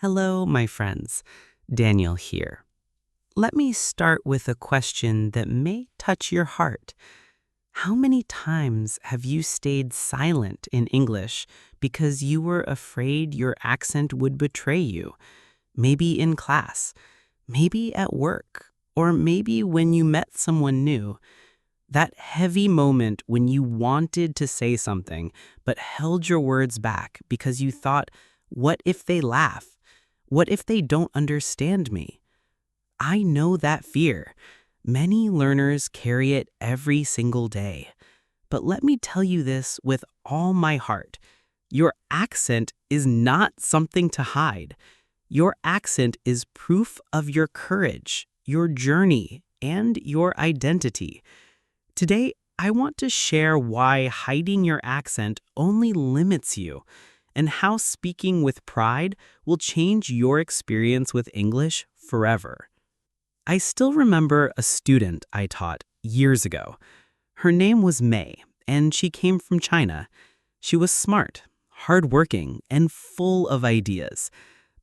Hello, my friends. Daniel here. Let me start with a question that may touch your heart. How many times have you stayed silent in English because you were afraid your accent would betray you? Maybe in class, maybe at work, or maybe when you met someone new. That heavy moment when you wanted to say something but held your words back because you thought, what if they laugh? What if they don't understand me? I know that fear. Many learners carry it every single day. But let me tell you this with all my heart. Your accent is not something to hide. Your accent is proof of your courage, your journey, and your identity. Today, I want to share why hiding your accent only limits you and how speaking with pride will change your experience with English forever. I still remember a student I taught years ago. Her name was May, and she came from China. She was smart, hardworking, and full of ideas.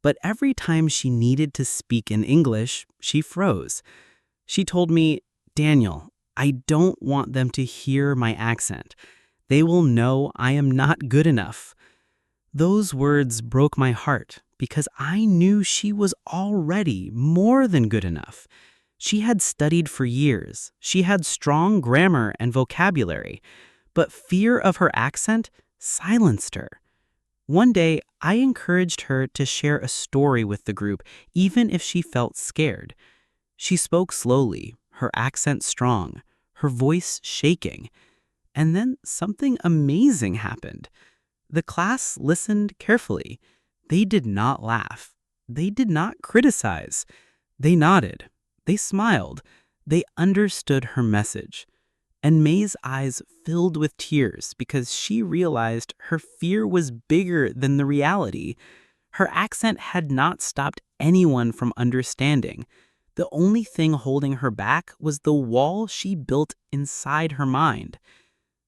But every time she needed to speak in English, she froze. She told me, "Daniel, I don't want them to hear my accent. They will know I am not good enough." Those words broke my heart because I knew she was already more than good enough. She had studied for years. She had strong grammar and vocabulary, but fear of her accent silenced her. One day, I encouraged her to share a story with the group, even if she felt scared. She spoke slowly, her accent strong, her voice shaking. And then something amazing happened. The class listened carefully. They did not laugh. They did not criticize. They nodded. They smiled. They understood her message. And May's eyes filled with tears because she realized her fear was bigger than the reality. Her accent had not stopped anyone from understanding. The only thing holding her back was the wall she built inside her mind.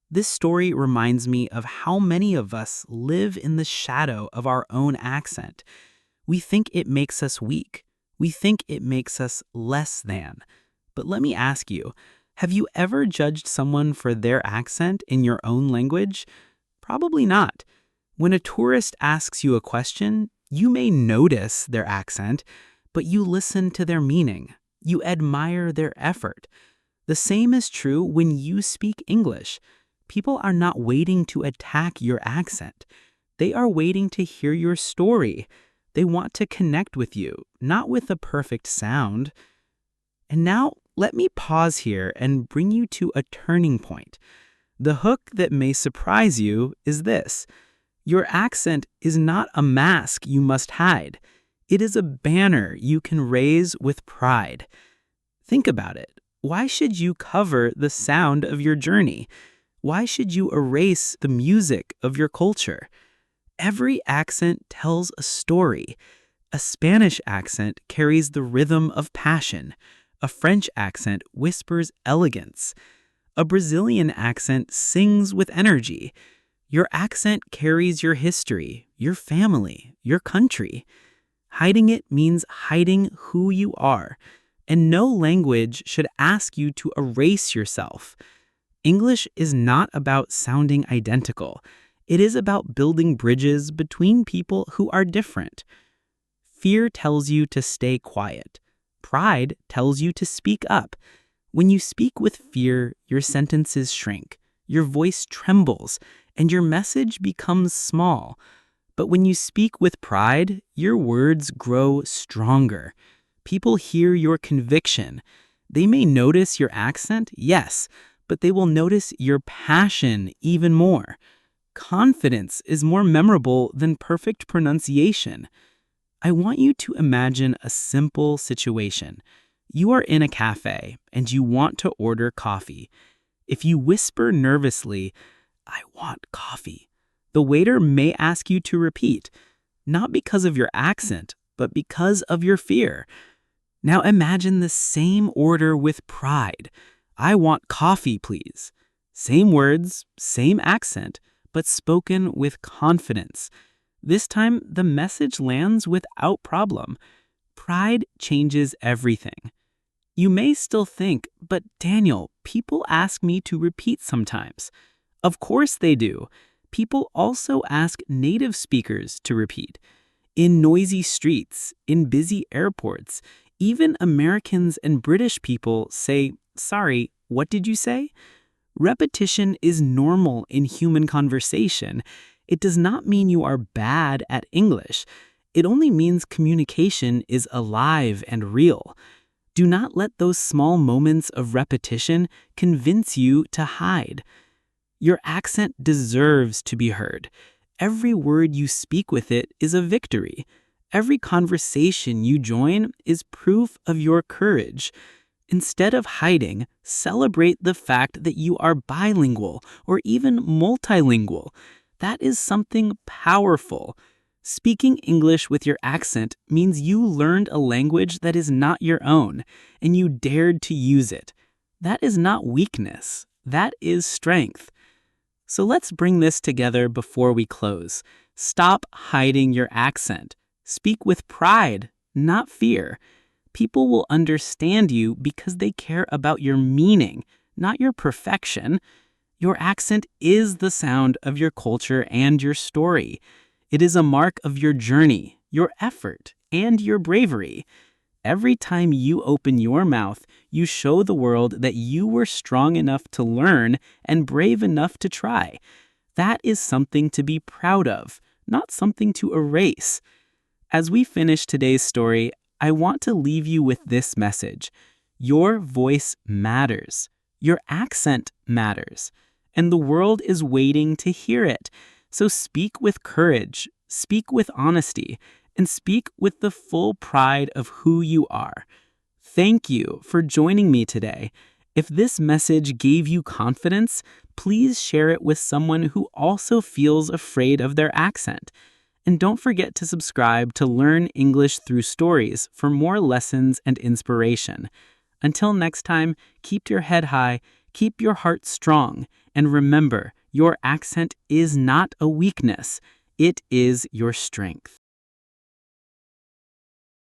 This story reminds me of how many of us live in the shadow of our own accent. We think it makes us weak. We think it makes us less than. But let me ask you, have you ever judged someone for their accent in your own language? Probably not. When a tourist asks you a question, you may notice their accent, but you listen to their meaning. You admire their effort. The same is true when you speak English. People are not waiting to attack your accent. They are waiting to hear your story. They want to connect with you, not with a perfect sound. And now, let me pause here and bring you to a turning point. The hook that may surprise you is this. Your accent is not a mask you must hide. It is a banner you can raise with pride. Think about it. Why should you cover the sound of your journey? Why should you erase the music of your culture? Every accent tells a story. A Spanish accent carries the rhythm of passion. A French accent whispers elegance. A Brazilian accent sings with energy. Your accent carries your history, your family, your country. Hiding it means hiding who you are, and no language should ask you to erase yourself. English is not about sounding identical. It is about building bridges between people who are different. Fear tells you to stay quiet. Pride tells you to speak up. When you speak with fear, your sentences shrink, your voice trembles, and your message becomes small. But when you speak with pride, your words grow stronger. People hear your conviction. They may notice your accent, yes, but they will notice your passion even more. Confidence is more memorable than perfect pronunciation. I want you to imagine a simple situation. You are in a cafe and you want to order coffee. If you whisper nervously, "I want coffee," the waiter may ask you to repeat, not because of your accent, but because of your fear. Now imagine the same order with pride. "I want coffee, please." Same words, same accent, but spoken with confidence. This time, the message lands without problem. Pride changes everything. You may still think, but Daniel, people ask me to repeat sometimes. Of course they do. People also ask native speakers to repeat. In noisy streets, in busy airports, even Americans and British people say, "Sorry, what did you say?" Repetition is normal in human conversation. It does not mean you are bad at English. It only means communication is alive and real. Do not let those small moments of repetition convince you to hide. Your accent deserves to be heard. Every word you speak with it is a victory. Every conversation you join is proof of your courage. Instead of hiding, celebrate the fact that you are bilingual or even multilingual. That is something powerful. Speaking English with your accent means you learned a language that is not your own, and you dared to use it. That is not weakness. That is strength. So let's bring this together before we close. Stop hiding your accent. Speak with pride, not fear. People will understand you because they care about your meaning, not your perfection. Your accent is the sound of your culture and your story. It is a mark of your journey, your effort, and your bravery. Every time you open your mouth, you show the world that you were strong enough to learn and brave enough to try. That is something to be proud of, not something to erase. As we finish today's story, I want to leave you with this message. Your voice matters. Your accent matters. And the world is waiting to hear it. So speak with courage, speak with honesty, and speak with the full pride of who you are. Thank you for joining me today. If this message gave you confidence, please share it with someone who also feels afraid of their accent. And don't forget to subscribe to Learn English Through Stories for more lessons and inspiration. Until next time, keep your head high, keep your heart strong, and remember, your accent is not a weakness. It is your strength.